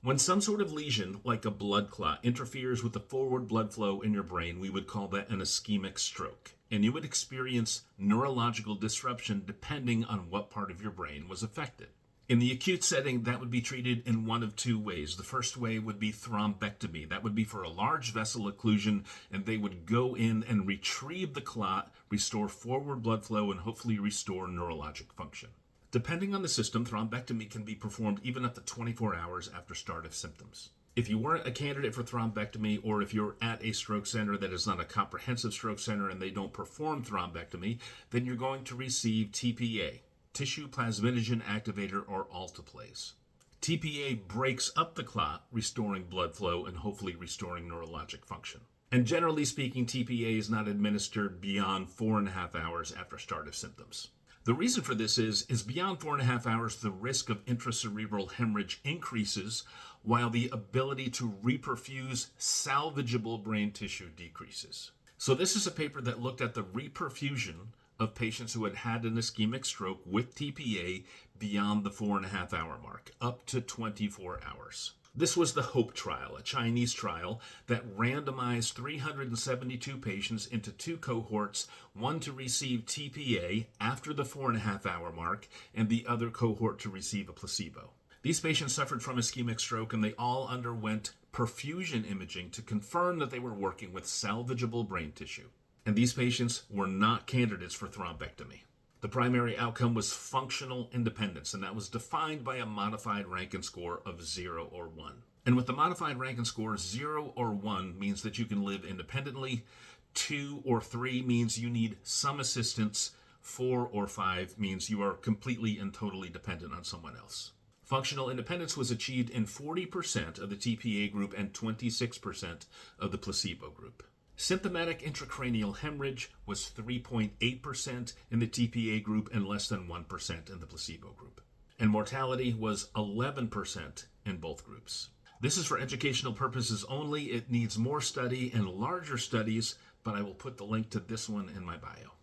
When some sort of lesion, like a blood clot, interferes with the forward blood flow in your brain, we would call that an ischemic stroke. And you would experience neurological disruption depending on what part of your brain was affected. In the acute setting, that would be treated in one of two ways. The first way would be thrombectomy. That would be for a large vessel occlusion, and they would go in and retrieve the clot, restore forward blood flow, and hopefully restore neurologic function. Depending on the system, thrombectomy can be performed even up to 24 hours after start of symptoms. If you weren't a candidate for thrombectomy, or if you're at a stroke center that is not a comprehensive stroke center and they don't perform thrombectomy, then you're going to receive TPA, tissue plasminogen activator, or alteplase. TPA breaks up the clot, restoring blood flow and hopefully restoring neurologic function. And generally speaking, TPA is not administered beyond 4.5 hours after start of symptoms. The reason for this is beyond 4.5 hours, the risk of intracerebral hemorrhage increases while the ability to reperfuse salvageable brain tissue decreases. So this is a paper that looked at the reperfusion of patients who had had an ischemic stroke with TPA beyond the 4.5 hour mark, up to 24 hours. This was the HOPE trial, a Chinese trial that randomized 372 patients into two cohorts, one to receive TPA after the 4.5 hour mark, and the other cohort to receive a placebo. These patients suffered from ischemic stroke, and they all underwent perfusion imaging to confirm that they were working with salvageable brain tissue. And these patients were not candidates for thrombectomy. The primary outcome was functional independence, and that was defined by a modified Rankin score of 0 or 1. And with the modified Rankin score, 0 or 1 means that you can live independently, 2 or 3 means you need some assistance, 4 or 5 means you are completely and totally dependent on someone else. Functional independence was achieved in 40% of the TPA group and 26% of the placebo group. Symptomatic intracranial hemorrhage was 3.8% in the TPA group and less than 1% in the placebo group. And mortality was 11% in both groups. This is for educational purposes only. It needs more study and larger studies, but I will put the link to this one in my bio.